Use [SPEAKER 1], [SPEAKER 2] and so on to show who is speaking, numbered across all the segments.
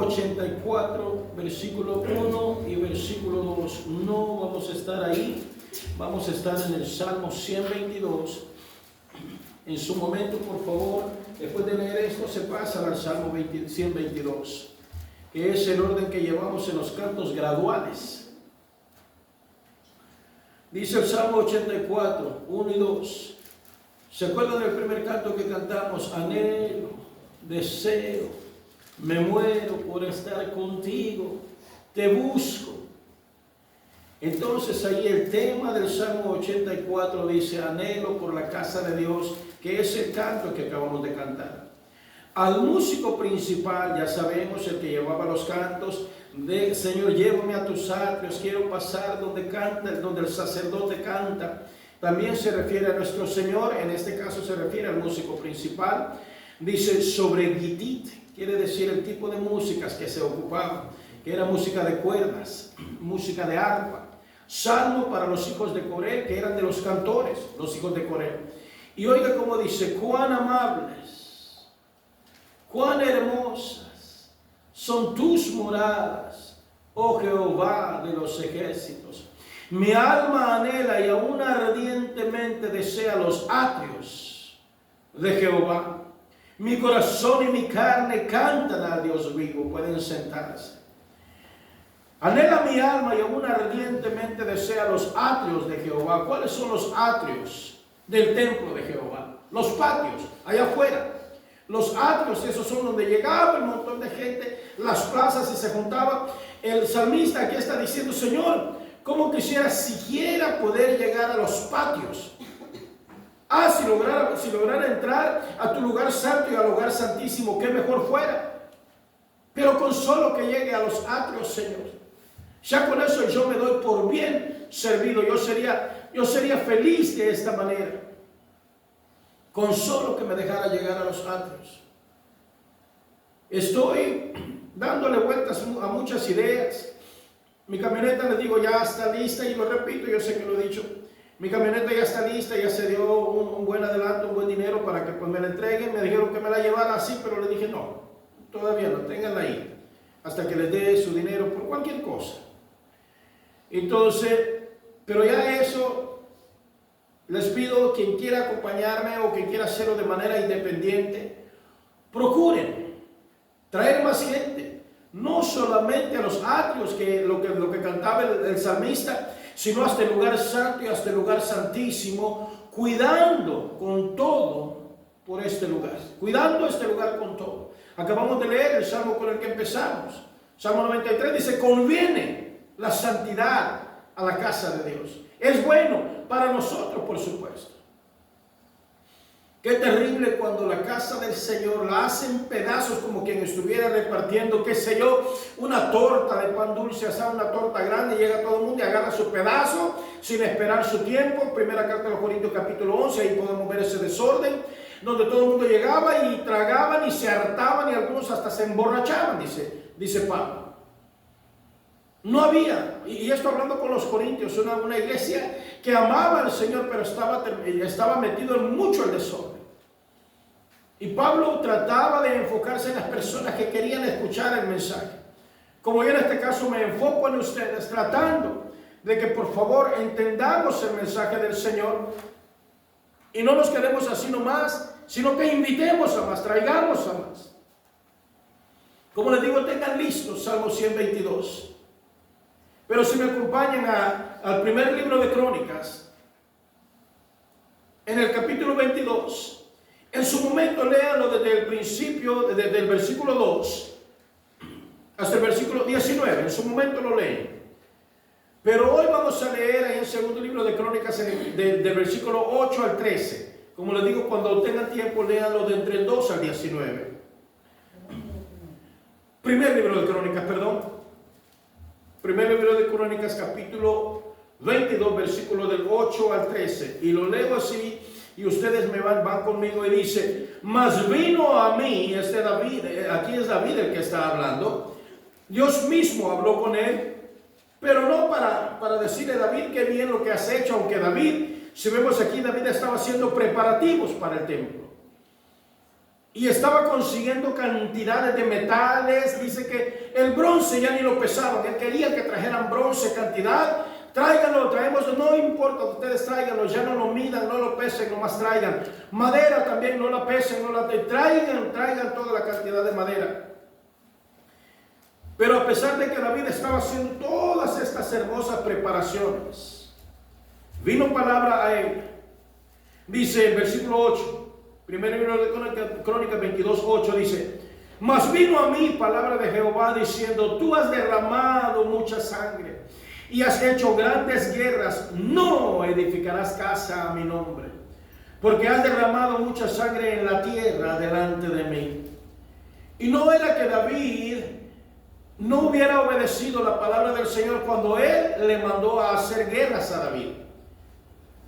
[SPEAKER 1] Salmo 84, versículo 1 y versículo 2. No vamos a estar ahí, vamos a estar en el Salmo 122. En su momento, por favor, después de leer esto, se pasa al Salmo 122, que es el orden que llevamos en los cantos graduales. Dice el Salmo 84, 1 y 2. ¿Se acuerdan del primer canto que cantamos? Anhelo, deseo, me muero por estar contigo, te busco. Entonces ahí el tema del Salmo 84 dice, anhelo por la casa de Dios, que es el canto que acabamos de cantar. Al músico principal, ya sabemos, el que llevaba los cantos, de Señor, llévame a tus atrios, quiero pasar donde canta, donde el sacerdote canta. También se refiere a nuestro Señor, en este caso se refiere al músico principal. Dice sobre gitit, quiere decir el tipo de músicas que se ocupaban, que era música de cuerdas, música de arpa. Salmo para los hijos de Coré, que eran de los cantores, los hijos de Coré. Y oiga cómo dice, cuán amables, cuán hermosas son tus moradas, oh Jehová de los ejércitos. Mi alma anhela y aún ardientemente desea los atrios de Jehová. Mi corazón y mi carne cantan a Dios vivo. Pueden sentarse. Anhela mi alma y aún ardientemente desea los atrios de Jehová. ¿Cuáles son los atrios del templo de Jehová? Los patios, allá afuera. Los atrios, esos son donde llegaba un montón de gente, las plazas y se juntaban. El salmista aquí está diciendo, Señor, ¿cómo quisiera siquiera poder llegar a los patios? Si lograra entrar a tu lugar santo y al lugar santísimo, qué mejor fuera. Pero con solo que llegue a los atrios, Señor, ya con eso yo me doy por bien servido. Yo sería feliz de esta manera. Con solo que me dejara llegar a los atrios. Estoy dándole vueltas a muchas ideas. Mi camioneta, les digo, ya está lista, y lo repito, yo sé que lo he dicho. Mi camioneta ya está lista, ya se dio un buen adelanto, un buen dinero para que pues me la entreguen. Me dijeron que me la llevara así, pero le dije no, todavía no, ténganla ahí, hasta que les dé su dinero por cualquier cosa. Entonces, pero ya eso, les pido, quien quiera acompañarme o quien quiera hacerlo de manera independiente, procuren traer más gente. No solamente a los atrios, que lo que cantaba el salmista, sino hasta el lugar santo y hasta el lugar santísimo, cuidando con todo por este lugar. Cuidando este lugar con todo. Acabamos de leer el salmo con el que empezamos. Salmo 93 dice, conviene la santidad a la casa de Dios. Es bueno para nosotros, por supuesto. Qué terrible cuando la casa del Señor la hacen pedazos, como quien estuviera repartiendo, qué sé yo, una torta de pan dulce, o sea, una torta grande, y llega todo el mundo y agarra su pedazo sin esperar su tiempo. Primera carta de los Corintios capítulo 11, ahí podemos ver ese desorden, donde todo el mundo llegaba y tragaban y se hartaban y algunos hasta se emborrachaban, dice Pablo. No había, y esto hablando con los corintios, una iglesia que amaba al Señor, pero estaba metido en mucho el desorden. Y Pablo trataba de enfocarse en las personas que querían escuchar el mensaje. Como yo en este caso me enfoco en ustedes, tratando de que por favor entendamos el mensaje del Señor y no nos quedemos así nomás, sino que invitemos a más, traigamos a más. Como les digo, tengan listos Salmo 122. Pero si me acompañan al primer libro de Crónicas, en el capítulo 22, en su momento léanlo desde el principio, desde el versículo 2 hasta el versículo 19, en su momento lo leen. Pero hoy vamos a leer ahí en el segundo libro de Crónicas, del versículo 8 al 13. Como les digo, cuando tengan tiempo, léanlo de entre el 2 al 19. Primer libro de Crónicas, perdón. Primer libro de Crónicas, capítulo 22, versículo del 8 al 13. Y lo leo así, y ustedes me van conmigo, y dice, mas vino a mí, David, aquí es David el que está hablando. Dios mismo habló con él, pero no para decirle a David qué bien lo que has hecho, aunque David, si vemos aquí, David estaba haciendo preparativos para el templo. Y estaba consiguiendo cantidades de metales. Dice que porque el bronce ya ni lo pesaban. Él quería que trajeran bronce, cantidad. Tráiganlo, traemos, no importa, ustedes tráiganlo, ya no lo midan, no lo pesen, nomás traigan. Madera también, no la pesen, no la traigan toda la cantidad de madera. Pero a pesar de que David estaba haciendo todas estas hermosas preparaciones, vino palabra a él. Dice el versículo 8, primero libro de Crónicas 22:8, dice: mas vino a mí palabra de Jehová diciendo: tú has derramado mucha sangre y has hecho grandes guerras, no edificarás casa a mi nombre, porque has derramado mucha sangre en la tierra delante de mí. Y no era que David no hubiera obedecido la palabra del Señor cuando él le mandó a hacer guerras a David,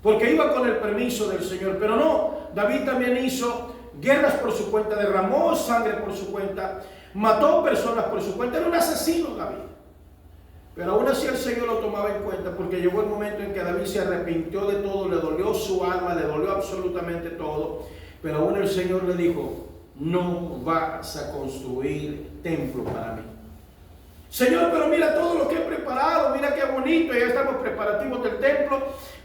[SPEAKER 1] porque iba con el permiso del Señor. Pero no, David también hizo guerras por su cuenta, derramó sangre por su cuenta, mató personas por su cuenta. Era un asesino David. Pero aún así el Señor lo tomaba en cuenta, porque llegó el momento en que David se arrepintió de todo, le dolió su alma, le dolió absolutamente todo. Pero aún el Señor le dijo: no vas a construir templo para mí. Señor, pero mira todo lo que he preparado, mira qué bonito, ya estamos preparativos del templo,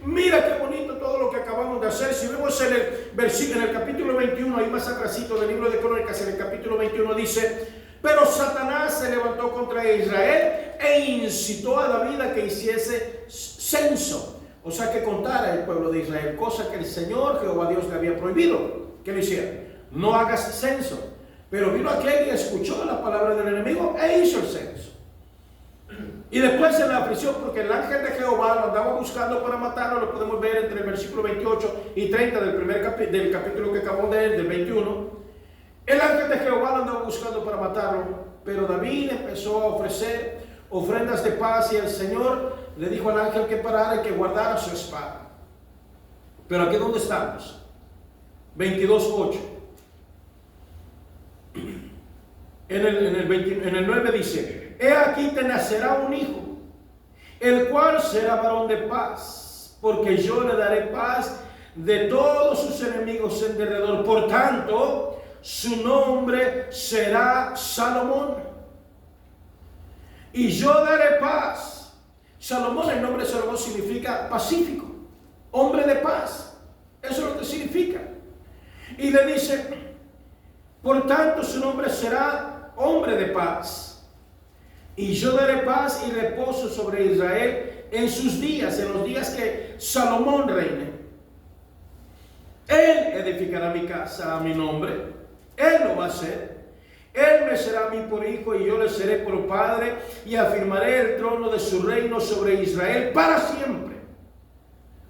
[SPEAKER 1] mira qué bonito todo lo que acabamos de hacer. Si vemos en el versículo, en el capítulo 21, ahí más atrásito del libro de Crónicas, en el capítulo 21 dice: pero Satanás se levantó contra Israel e incitó a David a que hiciese censo, o sea, que contara el pueblo de Israel, cosa que el Señor Jehová Dios le había prohibido que lo hiciera. No hagas censo. Pero vino aquel y escuchó la palabra del enemigo e hizo el censo. Y después se le afligió porque el ángel de Jehová lo andaba buscando para matarlo. Lo podemos ver entre el versículo 28 y 30 del capítulo que acabamos de leer, del 21. El ángel de Jehová lo andaba buscando para matarlo, pero David empezó a ofrecer ofrendas de paz y el Señor le dijo al ángel que parara y que guardara su espada. Pero aquí donde estamos, 22:8. En el 9 dice: he aquí te nacerá un hijo, el cual será varón de paz, porque yo le daré paz de todos sus enemigos en derredor. Por tanto, su nombre será Salomón, y yo daré paz. Salomón, el nombre de Salomón significa pacífico, hombre de paz. Eso es lo que significa. Y le dice: por tanto, su nombre será hombre de paz, y yo daré paz y reposo sobre Israel en sus días, en los días que Salomón reine. Él edificará mi casa a mi nombre, él lo va a hacer. Él me será a mí por hijo y yo le seré por padre, y afirmaré el trono de su reino sobre Israel para siempre.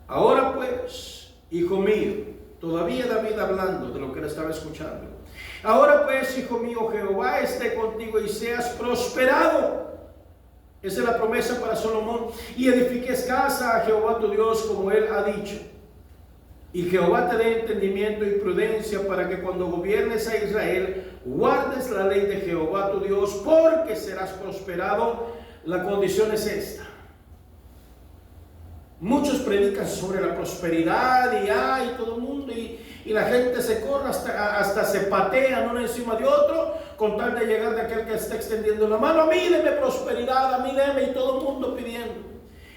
[SPEAKER 1] Ahora pues, hijo mío, todavía David hablando de lo que él estaba escuchando. Ahora pues, hijo mío, Jehová esté contigo y seas prosperado. Esa es la promesa para Salomón. Y edifiques casa a Jehová tu Dios como él ha dicho. Y Jehová te dé entendimiento y prudencia para que cuando gobiernes a Israel guardes la ley de Jehová tu Dios, porque serás prosperado. La condición es esta. Muchos predican sobre la prosperidad y todo el mundo y la gente se corre hasta se patean uno encima de otro con tal de llegar de aquel que está extendiendo la mano. A mí deme prosperidad, a mí deme, y todo el mundo pidiendo.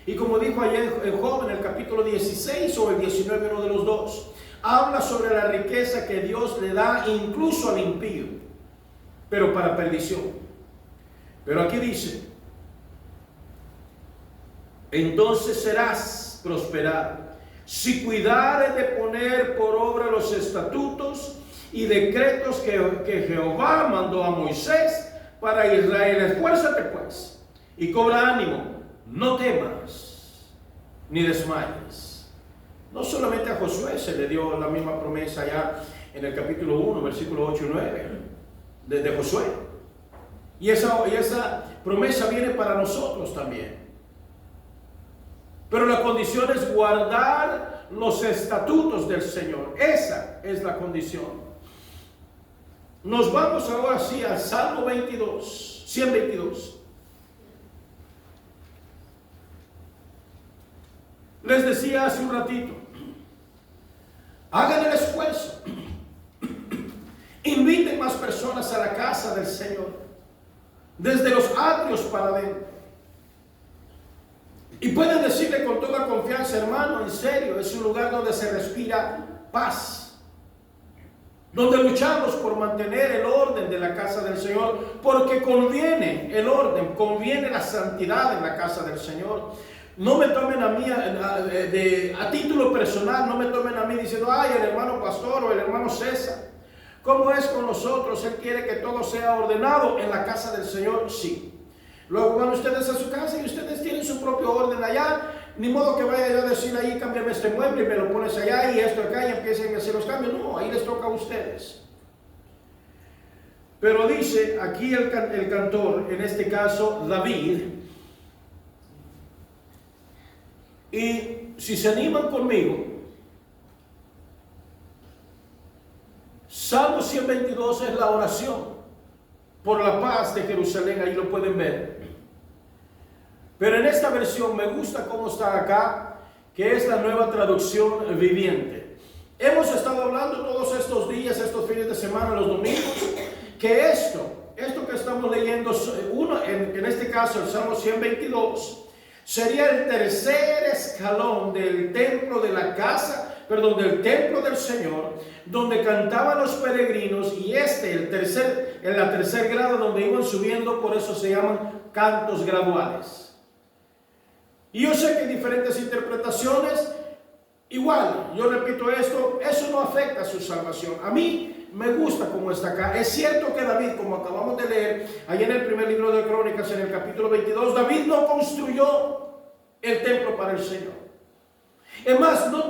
[SPEAKER 1] Y como dijo ayer el joven en el capítulo 16 o el 19, uno de los dos, habla sobre la riqueza que Dios le da incluso al impío, pero para perdición. Pero aquí dice: entonces serás prosperado si cuidares de poner por obra los estatutos y decretos que Jehová mandó a Moisés para Israel. Esfuérzate pues y cobra ánimo, no temas ni desmayes. No solamente a Josué se le dio la misma promesa ya en el capítulo 1, versículo 8 y 9 de Josué. Y esa promesa viene para nosotros también. Pero la condición es guardar los estatutos del Señor. Esa es la condición. Nos vamos ahora sí al Salmo 122. Les decía hace un ratito, hagan el esfuerzo, inviten más personas a la casa del Señor. desde los atrios para adentro. Y pueden decirle con toda confianza, hermano, en serio, es un lugar donde se respira paz, donde luchamos por mantener el orden de la casa del Señor, porque conviene el orden, conviene la santidad en la casa del Señor. No me tomen a mí a título personal, no me tomen a mí diciendo, ay, el hermano pastor o el hermano César. ¿Cómo es con nosotros? Él quiere que todo sea ordenado en la casa del Señor, sí. Luego van ustedes a su casa y ustedes tienen su propio orden allá. Ni modo que vaya yo a decir ahí, cámbiame este mueble y me lo pones allá y esto acá y empiecen a hacer los cambios. No, ahí les toca a ustedes. Pero dice aquí el cantor, en este caso David, y si se animan conmigo, Salmo 122 es la oración por la paz de Jerusalén, ahí lo pueden ver. Pero en esta versión me gusta cómo está acá, que es la Nueva Traducción Viviente. Hemos estado hablando todos estos días, estos fines de semana, los domingos, que esto que estamos leyendo, en este caso el Salmo 122, sería el tercer escalón del templo de la casa, del templo del Señor, donde cantaban los peregrinos, y en la tercer grado donde iban subiendo, por eso se llaman cantos graduales. Y yo sé que hay diferentes interpretaciones. Igual, yo repito esto, eso no afecta a su salvación. A mí me gusta cómo está acá. Es cierto que David, como acabamos de leer, allá en el primer libro de Crónicas, en el capítulo 22, David no construyó el templo para el Señor. Es más, no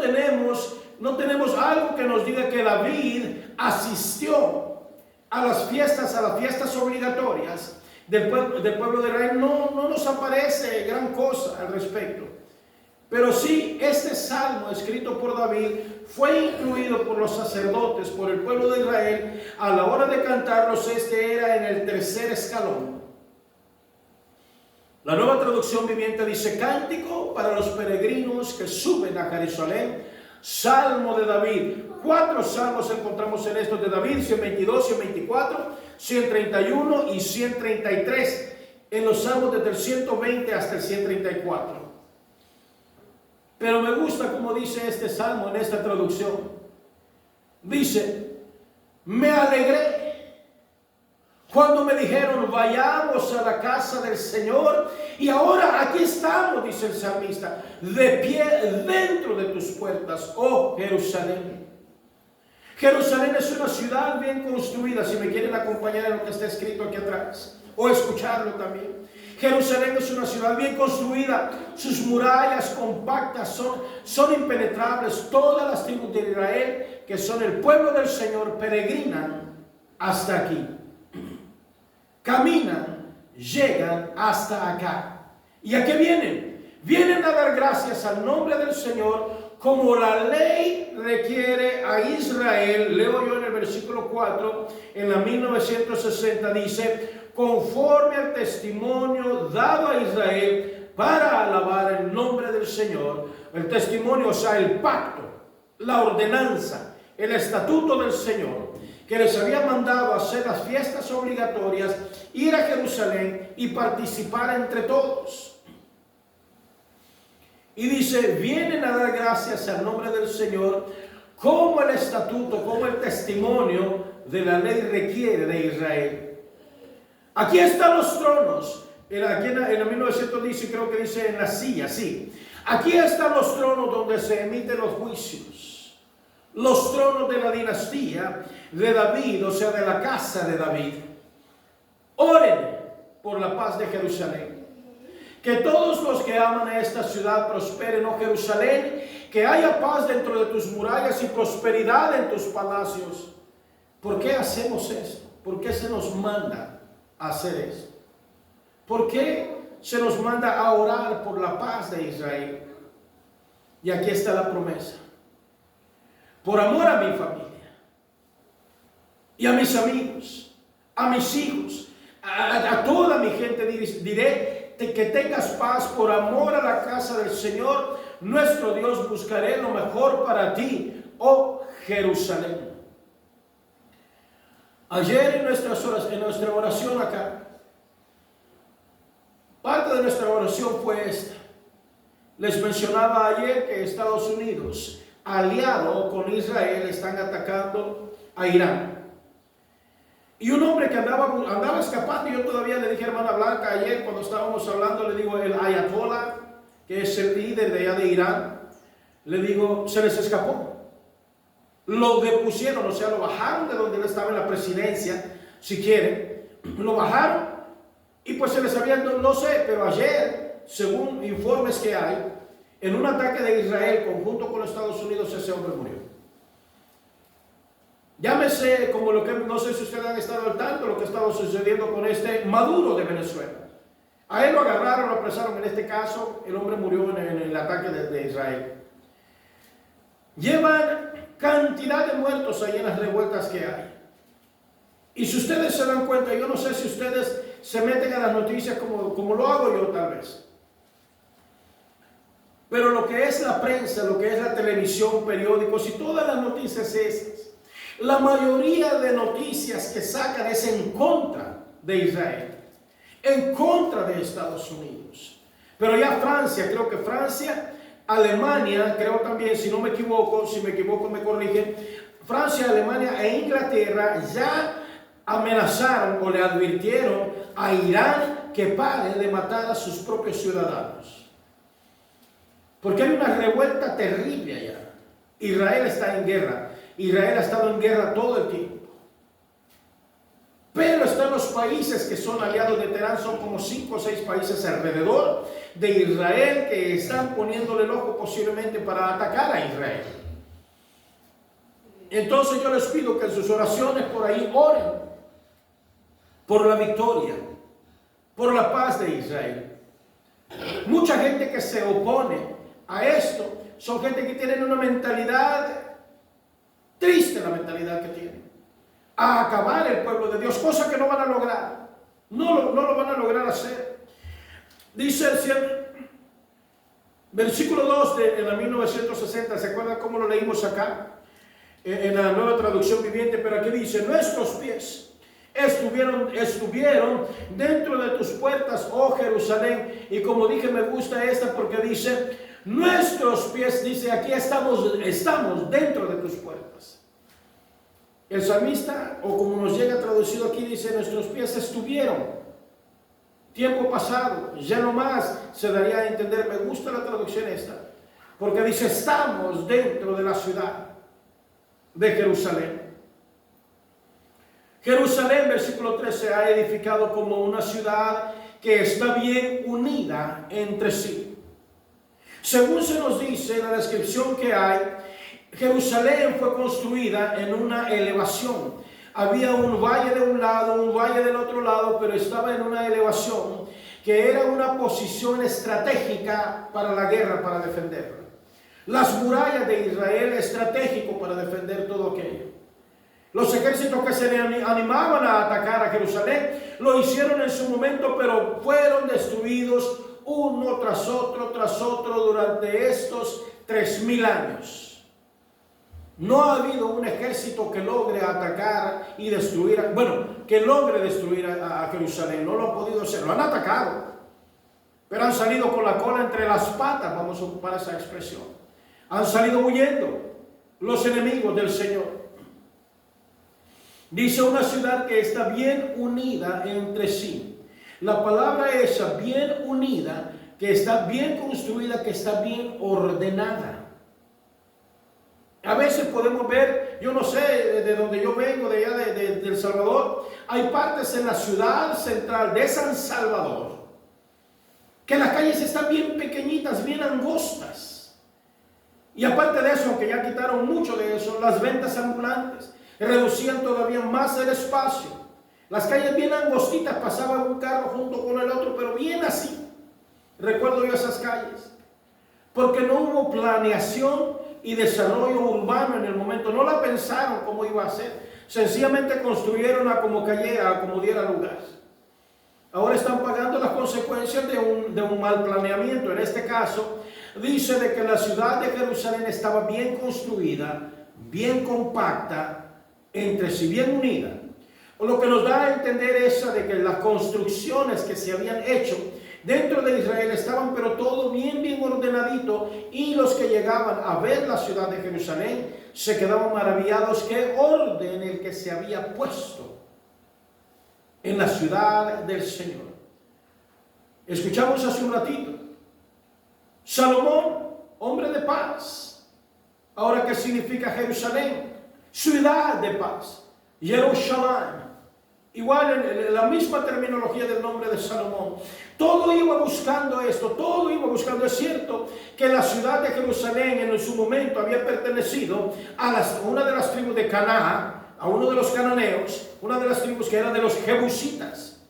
[SPEAKER 1] tenemos algo que nos diga que David asistió a las fiestas obligatorias del pueblo de Israel. No nos aparece gran cosa al respecto. Pero sí, este salmo escrito por David fue incluido por los sacerdotes, por el pueblo de Israel. A la hora de cantarlos, este era en el tercer escalón. La Nueva Traducción Viviente dice: cántico para los peregrinos que suben a Jerusalén, salmo de David. 4 salmos encontramos en estos de David: 122, 124, 131 y 133. En los salmos desde el 120 hasta el 134. Pero me gusta como dice este salmo en esta traducción. Dice: me alegré cuando me dijeron, vayamos a la casa del Señor, y ahora aquí estamos, dice el salmista, de pie dentro de tus puertas, oh Jerusalén. Jerusalén es una ciudad bien construida, si me quieren acompañar en lo que está escrito aquí atrás, o escucharlo también. Jerusalén es una ciudad bien construida, sus murallas compactas son impenetrables. Todas las tribus de Israel, que son el pueblo del Señor, peregrinan hasta aquí. Caminan, llegan hasta acá. ¿Y a qué vienen? Vienen a dar gracias al nombre del Señor, como la ley requiere a Israel. Leo yo en el versículo 4, en la 1960, dice: conforme al testimonio dado a Israel para alabar el nombre del Señor. El testimonio, o sea, el pacto, la ordenanza, el estatuto del Señor, que les había mandado hacer las fiestas obligatorias, ir a Jerusalén y participar entre todos. Y dice: vienen a dar gracias al nombre del Señor, como el estatuto, como el testimonio de la ley requiere de Israel. Aquí están los tronos. Aquí en la 1900 dice, creo que dice en la silla, sí. Aquí están los tronos donde se emiten los juicios. Los tronos de la dinastía de David, o sea, de la casa de David. Oren por la paz de Jerusalén. Que todos los que aman a esta ciudad prosperen, oh Jerusalén. Que haya paz dentro de tus murallas y prosperidad en tus palacios. ¿Por qué hacemos esto? ¿Por qué se nos manda a hacer esto? ¿Por qué se nos manda a orar por la paz de Israel? Y aquí está la promesa. Por amor a mi familia y a mis amigos, a mis hijos, a toda mi gente diré que tengas paz. Por amor a la casa del Señor nuestro Dios buscaré lo mejor para ti, oh Jerusalén. Ayer en nuestra oración acá, oración fue esta. Les mencionaba ayer que Estados Unidos, aliado con Israel, están atacando a Irán. Y un hombre que andaba escapando, yo todavía le dije a hermana Blanca ayer cuando estábamos hablando, le digo, el Ayatollah, que es el líder de allá de Irán, le digo, se les escapó. Lo depusieron, o sea, lo bajaron de donde él estaba en la presidencia, si quieren, lo bajaron y pues se les había, no sé, pero ayer, según informes que hay, en un ataque de Israel conjunto con los Estados Unidos, ese hombre murió. Llámese como lo que, no sé si ustedes han estado al tanto, lo que estaba sucediendo con este Maduro de Venezuela. A él lo agarraron, lo apresaron, en este caso, el hombre murió en el ataque de Israel. Llevan cantidad de muertos ahí en las revueltas que hay. Y si ustedes se dan cuenta, yo no sé si ustedes se meten a las noticias como lo hago yo tal vez. Pero lo que es la prensa, lo que es la televisión, periódicos y todas las noticias esas, la mayoría de noticias que sacan es en contra de Israel, en contra de Estados Unidos. Pero ya Francia, creo que Francia, Alemania, creo también, si no me equivoco, si me equivoco me corrigen, Francia, Alemania e Inglaterra ya amenazaron o le advirtieron a Irán que pare de matar a sus propios ciudadanos. Porque hay una revuelta terrible allá. Israel está en guerra. Israel ha estado en guerra todo el tiempo. Pero están los países que son aliados de Teherán, son como 5 o 6 países alrededor de Israel que están poniéndole el ojo posiblemente para atacar a Israel. Entonces yo les pido que en sus oraciones por ahí oren por la victoria, por la paz de Israel. Mucha gente que se opone a esto son gente que tienen una mentalidad triste, la mentalidad que tienen, a acabar el pueblo de Dios, cosa que no van a lograr, no lo van a lograr hacer. Dice el versículo 2 en la 1960, ¿se acuerdan cómo lo leímos acá? En la Nueva Traducción Viviente, pero aquí dice, nuestros pies estuvieron dentro de tus puertas, oh Jerusalén. Y como dije, me gusta esta porque dice, nuestros pies, dice aquí estamos dentro de tus puertas. El salmista, o como nos llega traducido aquí, dice, nuestros pies estuvieron. Tiempo pasado, ya no más se daría a entender. Me gusta la traducción esta, porque dice, estamos dentro de la ciudad de Jerusalén. Jerusalén, versículo 13, se ha edificado como una ciudad que está bien unida entre sí. Según se nos dice en la descripción que hay, Jerusalén fue construida en una elevación. Había un valle de un lado, un valle del otro lado, pero estaba en una elevación que era una posición estratégica para la guerra, para defenderla. Las murallas de Israel, estratégico para defender todo aquello. Los ejércitos que se animaban a atacar a Jerusalén lo hicieron en su momento, pero fueron destruidos uno tras otro durante estos 3000 años. No ha habido un ejército que logre atacar y destruir, que logre destruir a Jerusalén. No lo han podido hacer, lo han atacado, pero han salido con la cola entre las patas, vamos a ocupar esa expresión. Han salido huyendo los enemigos del Señor. Dice una ciudad que está bien unida entre sí. La palabra esa, bien unida, que está bien construida, que está bien ordenada. A veces podemos ver, yo no sé, de donde yo vengo, de allá de El Salvador, hay partes en la ciudad central de San Salvador, que las calles están bien pequeñitas, bien angostas. Y aparte de eso, aunque ya quitaron mucho de eso, las ventas ambulantes reducían todavía más el espacio. Las calles bien angostitas, pasaba un carro junto con el otro, pero bien así. Recuerdo yo esas calles, porque no hubo planeación y desarrollo urbano en el momento. No la pensaron cómo iba a ser. Sencillamente construyeron a como cayera, a como diera lugar. Ahora están pagando las consecuencias de un mal planeamiento. En este caso, dice de que la ciudad de Jerusalén estaba bien construida, bien compacta, entre sí, bien unida. O lo que nos da a entender es de que las construcciones que se habían hecho dentro de Israel estaban pero todo bien ordenadito, y los que llegaban a ver la ciudad de Jerusalén se quedaban maravillados qué orden el que se había puesto en la ciudad del Señor. Escuchamos hace un ratito, Salomón, hombre de paz. Ahora, ¿qué significa Jerusalén? Ciudad de paz, Jerusalén. Igual en la misma terminología del nombre de Salomón. Todo iba buscando esto, todo iba buscando. Es cierto que la ciudad de Jerusalén en su momento había pertenecido a una de las tribus de Canaán, a uno de los cananeos, una de las tribus que eran de los jebusitas.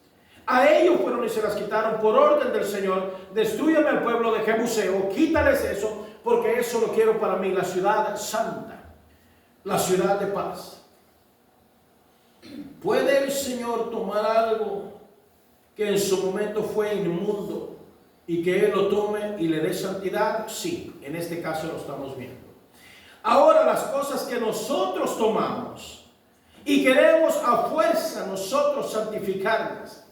[SPEAKER 1] A ellos fueron y se las quitaron por orden del Señor. Destrúyame al pueblo de Jebuseo, quítales eso, porque eso lo quiero para mí, la ciudad santa, la ciudad de paz. ¿Puede el Señor tomar algo que en su momento fue inmundo y que Él lo tome y le dé santidad? Sí, en este caso lo estamos viendo. Ahora, las cosas que nosotros tomamos y queremos a fuerza nosotros santificarlas,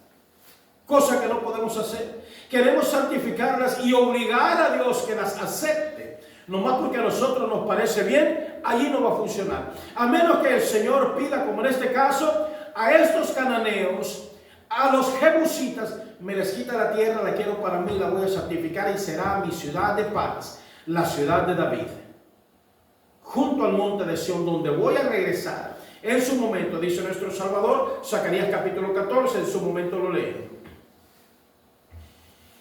[SPEAKER 1] cosa que no podemos hacer. Queremos santificarlas y obligar a Dios que las acepte. Nomás porque a nosotros nos parece bien, allí no va a funcionar. A menos que el Señor pida, como en este caso, a estos cananeos, a los jebusitas, me les quita la tierra, la quiero para mí, la voy a santificar y será mi ciudad de paz, la ciudad de David, junto al monte de Sión, donde voy a regresar. En su momento, dice nuestro Salvador, Zacarías capítulo 14, en su momento lo leen.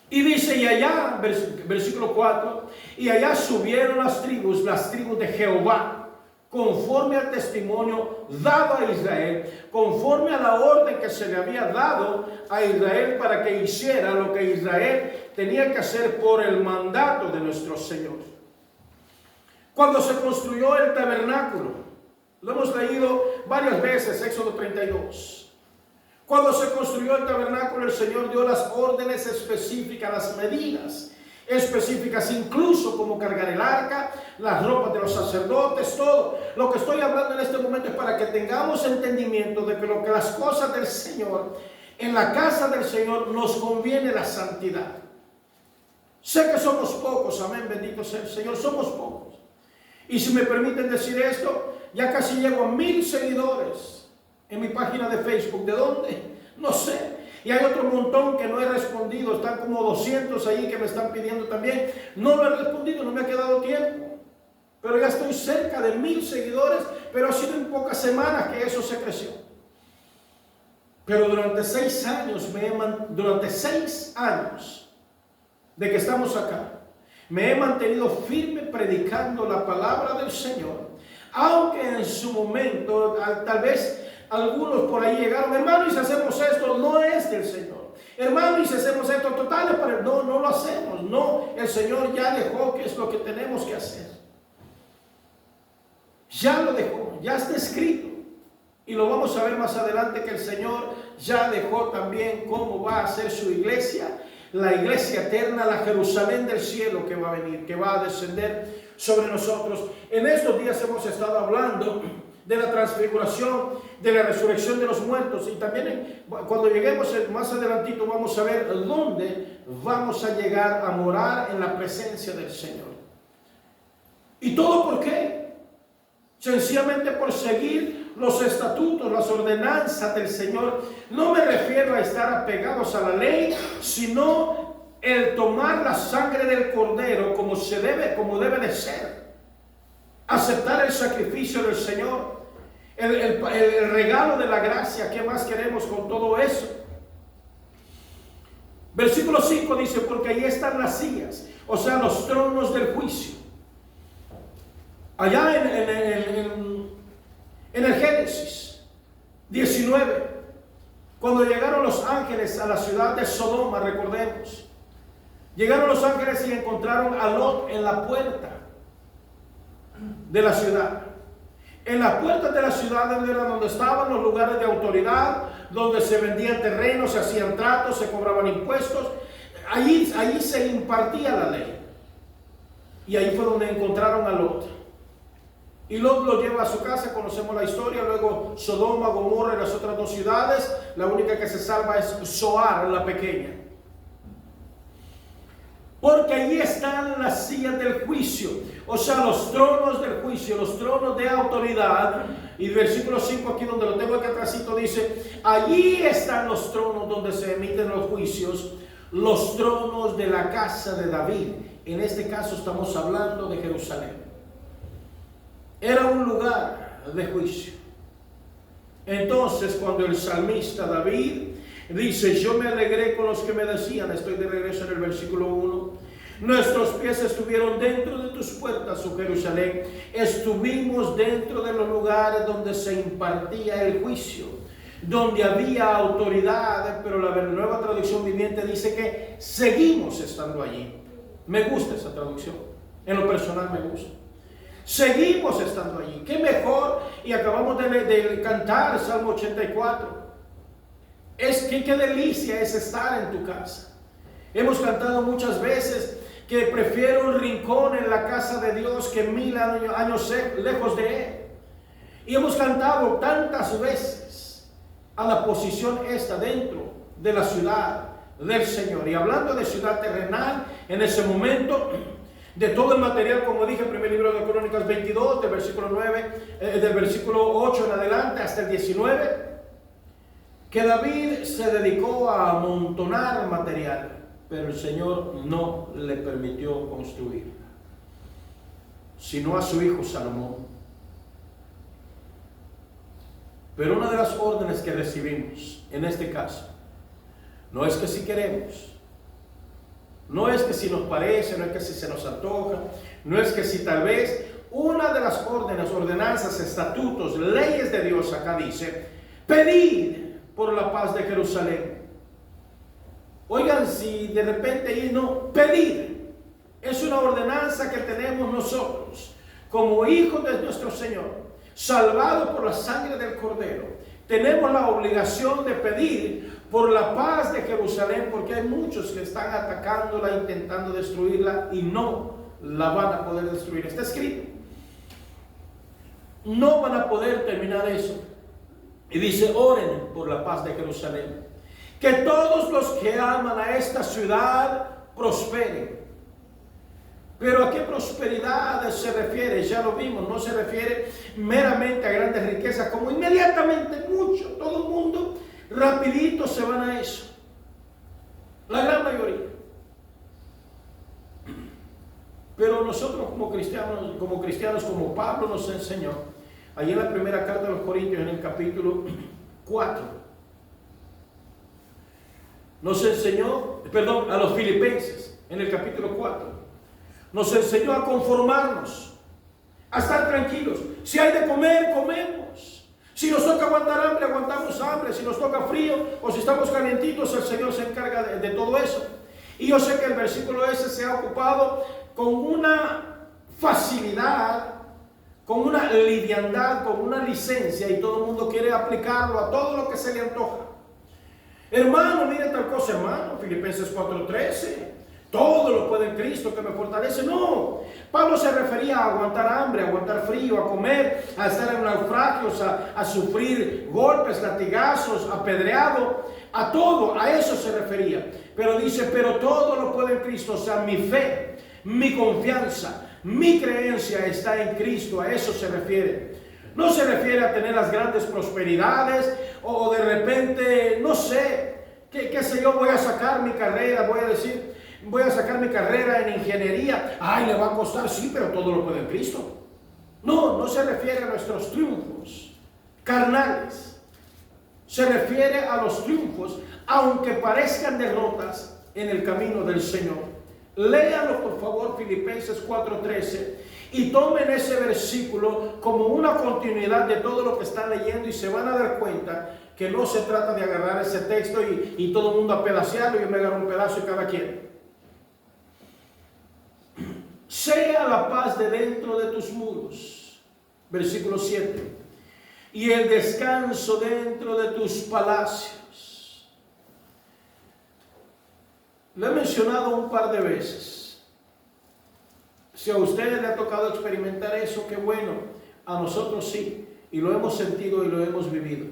[SPEAKER 1] Y dice, y allá, versículo 4, y allá subieron las tribus de Jehová, conforme al testimonio dado a Israel, conforme a la orden que se le había dado a Israel para que hiciera lo que Israel tenía que hacer por el mandato de nuestro Señor. Cuando se construyó el tabernáculo, lo hemos leído varias veces, Éxodo 32. Cuando se construyó el tabernáculo, el Señor dio las órdenes específicas, las medidas específicas, incluso como cargar el arca, las ropas de los sacerdotes, todo. Lo que estoy hablando en este momento es para que tengamos entendimiento de que las cosas del Señor, en la casa del Señor, nos conviene la santidad. Sé que somos pocos, amén, bendito sea el Señor, somos pocos. Y si me permiten decir esto, ya casi llego a 1000 seguidores en mi página de Facebook. ¿De dónde? No sé. Y hay otro montón que no he respondido. Están como 200 ahí que me están pidiendo también. No lo he respondido, no me ha quedado tiempo. Pero ya estoy cerca de 1000 seguidores. Pero ha sido en pocas semanas que eso se creció. Pero durante 6 años, durante 6 años de que estamos acá, me he mantenido firme predicando la palabra del Señor. Aunque en su momento, tal vez algunos por ahí llegaron, hermano, y si hacemos esto, no es del Señor. Hermano, y si hacemos esto, total, pero no lo hacemos. No, el Señor ya dejó que es lo que tenemos que hacer. Ya lo dejó, ya está escrito. Y lo vamos a ver más adelante, que el Señor ya dejó también cómo va a ser su iglesia, la iglesia eterna, la Jerusalén del cielo que va a venir, que va a descender sobre nosotros. En estos días hemos estado hablando de la transfiguración, de la resurrección de los muertos, y también cuando lleguemos más adelantito vamos a ver dónde vamos a llegar a morar en la presencia del Señor. ¿Y todo por qué? Sencillamente por seguir los estatutos, las ordenanzas del Señor. No me refiero a estar apegados a la ley, sino el tomar la sangre del Cordero como debe de ser. Aceptar el sacrificio del Señor, el regalo de la gracia. ¿Qué más queremos con todo eso? Versículo 5 dice, porque ahí están las sillas, o sea, los tronos del juicio. Allá en el Génesis 19, cuando llegaron los ángeles a la ciudad de Sodoma, recordemos, llegaron los ángeles y encontraron a Lot en la puerta de la ciudad. En las puertas de la ciudad era donde estaban los lugares de autoridad, donde se vendían terrenos, se hacían tratos, se cobraban impuestos. Allí se impartía la ley. Y ahí fue donde encontraron a Lot. Y Lot lo lleva a su casa, conocemos la historia. Luego Sodoma, Gomorra y las otras dos ciudades. La única que se salva es Zoar, la pequeña. Porque allí están las sillas del juicio, o sea, los tronos del juicio, los tronos de autoridad. Y el versículo 5 aquí donde lo tengo aquí atrásito dice, allí están los tronos donde se emiten los juicios, los tronos de la casa de David. En este caso estamos hablando de Jerusalén. Era un lugar de juicio. Entonces cuando el salmista David dice, yo me alegré con los que me decían, estoy de regreso en el versículo 1, nuestros pies estuvieron dentro de tus puertas, oh Jerusalén, estuvimos dentro de los lugares donde se impartía el juicio, donde había autoridad, pero la nueva traducción viviente dice que seguimos estando allí. Me gusta esa traducción, en lo personal me gusta. Seguimos estando allí. Qué mejor, y acabamos de cantar Salmo 84. Qué delicia es estar en tu casa. Hemos cantado muchas veces que prefiero un rincón en la casa de Dios que 1000 años lejos de Él. Y hemos cantado tantas veces a la posición esta dentro de la ciudad del Señor. Y hablando de ciudad terrenal, en ese momento, de todo el material, como dije, el primer libro de Crónicas 22, del versículo 8 en adelante hasta el 19, que David se dedicó a amontonar material, pero el Señor no le permitió construir, sino a su hijo Salomón. Pero una de las órdenes que recibimos en este caso, no es que si queremos, no es que si nos parece, no es que si se nos antoja, no es que si tal vez, una de las órdenes, ordenanzas, estatutos, leyes de Dios acá dice, pedid por la paz de Jerusalén. Oigan, si de repente ahí no, pedir, es una ordenanza que tenemos nosotros, como hijos de nuestro Señor, salvados por la sangre del Cordero. Tenemos la obligación de pedir por la paz de Jerusalén, porque hay muchos que están atacándola, intentando destruirla, y no la van a poder destruir. Está escrito. No van a poder terminar eso. Y dice, oren por la paz de Jerusalén. Que todos los que aman a esta ciudad prosperen. Pero ¿a qué prosperidad se refiere? Ya lo vimos, no se refiere meramente a grandes riquezas, como inmediatamente mucho, todo el mundo rapidito se van a eso. La gran mayoría. Pero nosotros como cristianos, como Pablo nos enseñó, allí en la primera carta de los Corintios, en el capítulo 4, nos enseñó, a los Filipenses, en el capítulo 4, nos enseñó a conformarnos, a estar tranquilos. Si hay de comer, comemos. Si nos toca aguantar hambre, aguantamos hambre. Si nos toca frío o si estamos calientitos, el Señor se encarga de todo eso. Y yo sé que el versículo ese se ha ocupado con una facilidad, con una liviandad, con una licencia, y todo el mundo quiere aplicarlo a todo lo que se le antoja. Hermano, mire tal cosa, hermano, Filipenses 4:13. Todo lo puede en Cristo que me fortalece. No, Pablo se refería a aguantar hambre, a aguantar frío, a comer, a estar en naufragios, a sufrir golpes, latigazos, apedreado, a todo, a eso se refería. Pero dice, pero todo lo puede en Cristo, o sea, mi fe, mi confianza, mi creencia está en Cristo, a eso se refiere. No se refiere a tener las grandes prosperidades o de repente, no sé, qué sé yo, voy a sacar mi carrera, voy a sacar mi carrera en ingeniería. Ay, le va a costar, sí, pero todo lo puede en Cristo. No, no se refiere a nuestros triunfos carnales. Se refiere a los triunfos, aunque parezcan derrotas en el camino del Señor. Léanlo por favor, Filipenses 4:13, y tomen ese versículo como una continuidad de todo lo que están leyendo, y se van a dar cuenta que no se trata de agarrar ese texto y todo el mundo a pedacearlo, y yo me agarro un pedazo y cada quien. Sea la paz de dentro de tus muros, versículo 7, y el descanso dentro de tus palacios. Lo he mencionado un par de veces. Si a ustedes les ha tocado experimentar eso, qué bueno. A nosotros sí, y lo hemos sentido y lo hemos vivido.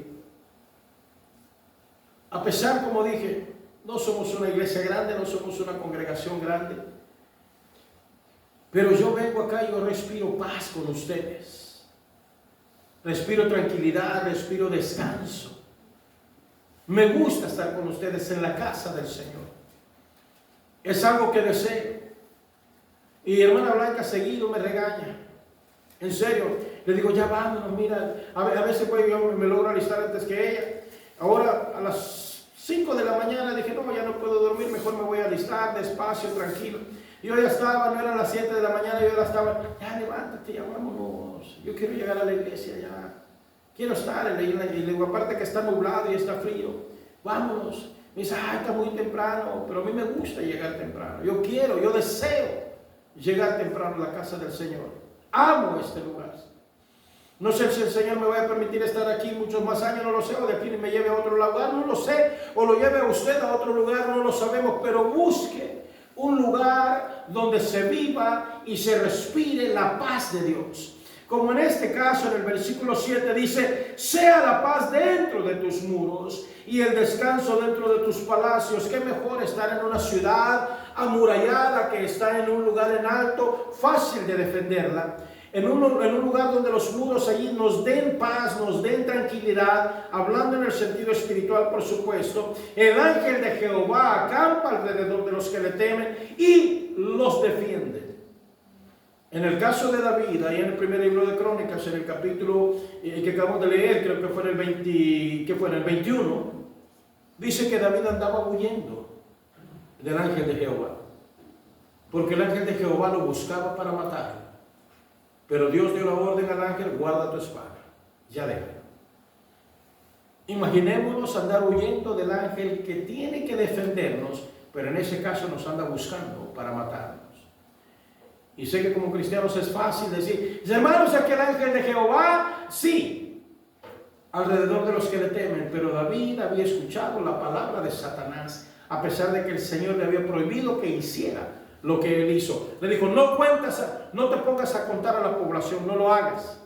[SPEAKER 1] A pesar, como dije, no somos una iglesia grande, no somos una congregación grande, pero yo vengo acá y yo respiro paz con ustedes. Respiro tranquilidad, respiro descanso. Me gusta estar con ustedes en la casa del Señor. Es algo que deseo. Y hermana Blanca seguido me regaña. En serio, le digo, ya vámonos, mira. A veces pues, yo me logro alistar antes que ella. Ahora a las 5 de la mañana dije, no, ya no puedo dormir, mejor me voy a alistar despacio, tranquilo. Yo ya estaba, no eran las 7 de la mañana, yo ya estaba, ya levántate, ya vámonos. Yo quiero llegar a la iglesia ya. Quiero estar en la iglesia. Y le digo, aparte que está nublado y está frío, vámonos. Me dice, está muy temprano, pero a mí me gusta llegar temprano. Yo quiero, yo deseo llegar temprano a la casa del Señor. Amo este lugar. No sé si el Señor me va a permitir estar aquí muchos más años, no lo sé, o de aquí me lleve a otro lugar, no lo sé, o lo lleve a usted a otro lugar, no lo sabemos, pero busque un lugar donde se viva y se respire la paz de Dios. Como en este caso, en el versículo 7 dice, sea la paz dentro de tus muros y el descanso dentro de tus palacios. Qué mejor estar en una ciudad amurallada que está en un lugar en alto, fácil de defenderla. En un lugar donde los muros allí nos den paz, nos den tranquilidad, hablando en el sentido espiritual, por supuesto. El ángel de Jehová acampa alrededor de los que le temen y los defiende. En el caso de David, ahí en el primer libro de Crónicas, en el capítulo que acabamos de leer, creo que fue en el 21, dice que David andaba huyendo del ángel de Jehová, porque el ángel de Jehová lo buscaba para matarlo. Pero Dios dio la orden al ángel, guarda tu espada, ya déjalo. Imaginémonos andar huyendo del ángel que tiene que defendernos, pero en ese caso nos anda buscando para matarnos. Y sé que como cristianos es fácil decir, hermanos, aquel ángel de Jehová, sí, alrededor de los que le temen. Pero David había escuchado la palabra de Satanás, a pesar de que el Señor le había prohibido que hiciera lo que él hizo. Le dijo, no te pongas a contar a la población, no lo hagas.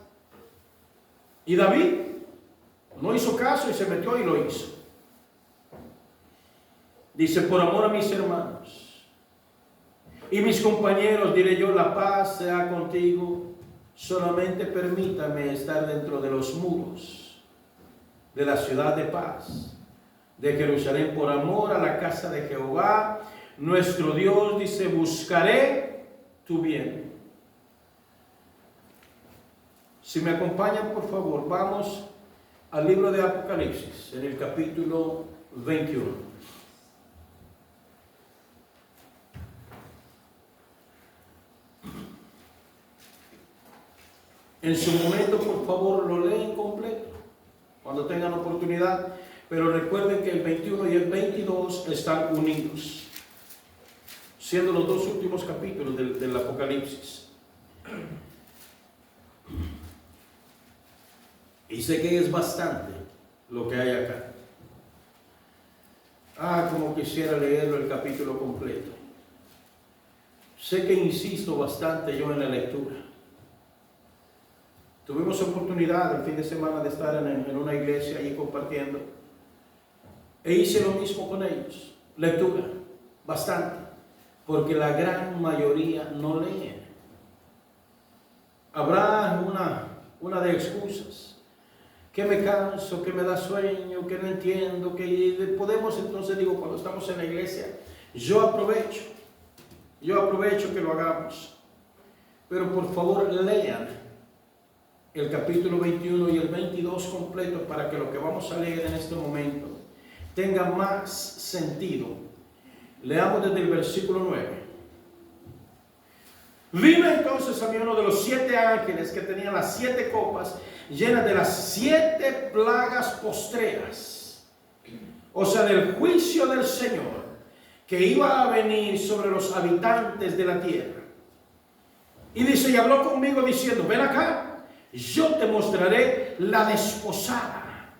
[SPEAKER 1] Y David no hizo caso y se metió y lo hizo. Dice, por amor a mis hermanos y mis compañeros, diré yo, la paz sea contigo, solamente permítame estar dentro de los muros de la ciudad de paz, de Jerusalén, por amor a la casa de Jehová, nuestro Dios. Dice, buscaré tu bien. Si me acompañan, por favor, vamos al libro de Apocalipsis, en el capítulo 21. En su momento, por favor, lo leen completo, cuando tengan oportunidad, pero recuerden que el 21 y el 22 están unidos, siendo los dos últimos capítulos del Apocalipsis. Y sé que es bastante lo que hay acá. Como quisiera leerlo el capítulo completo. Sé que insisto bastante yo en la lectura. Tuvimos oportunidad el fin de semana de estar en una iglesia allí compartiendo. E hice lo mismo con ellos. Lectura, bastante. Porque la gran mayoría no leen. Habrá una de excusas. Que me canso, que me da sueño, que no entiendo, que podemos entonces, cuando estamos en la iglesia, yo aprovecho que lo hagamos. Pero por favor lean el capítulo 21 y el 22 completo para que lo que vamos a leer en este momento tenga más sentido. Leamos desde el versículo 9. Vino entonces a mí uno de los 7 ángeles que tenía las 7 copas llenas de las 7 plagas postreras, o sea, del juicio del Señor que iba a venir sobre los habitantes de la tierra. Y dice, y habló conmigo diciendo, ven acá, yo te mostraré la desposada,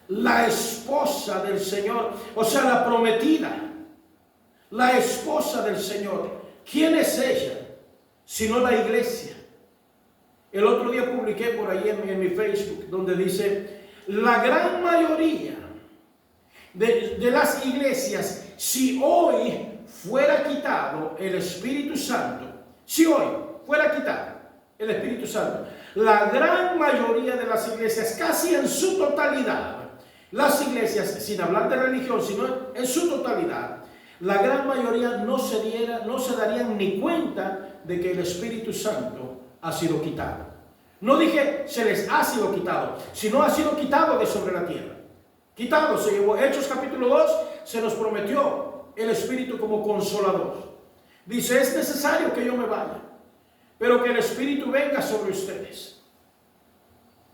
[SPEAKER 1] la esposa del Señor, o sea, la prometida, la esposa del Señor. ¿Quién es ella? Sino la iglesia. El otro día publiqué por ahí en mi Facebook, donde dice, la gran mayoría de las iglesias, si hoy fuera quitado el Espíritu Santo, si hoy fuera quitado el Espíritu Santo, la gran mayoría de las iglesias, casi en su totalidad, las iglesias, sin hablar de religión, sino en su totalidad, la gran mayoría no se darían ni cuenta de que el Espíritu Santo ha sido quitado. No dije se les ha sido quitado, sino ha sido quitado de sobre la tierra. Quitado, se llevó. Hechos capítulo 2, se nos prometió el Espíritu como consolador. Dice, es necesario que yo me vaya, pero que el Espíritu venga sobre ustedes.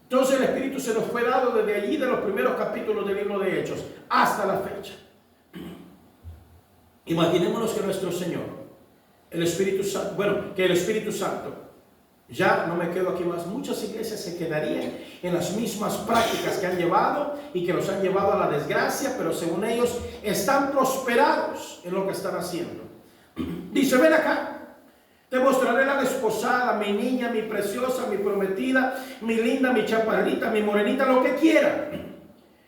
[SPEAKER 1] Entonces el Espíritu se nos fue dado desde allí, de los primeros capítulos del libro de Hechos, hasta la fecha. Imaginémonos que nuestro Señor, el Espíritu Santo, que el Espíritu Santo, ya no me quedo aquí más, muchas iglesias se quedarían en las mismas prácticas que han llevado y que los han llevado a la desgracia, pero según ellos están prosperados en lo que están haciendo. Dice, ven acá, te mostraré la desposada, mi niña, mi preciosa, mi prometida, mi linda, mi chaparrita, mi morenita, lo que quiera,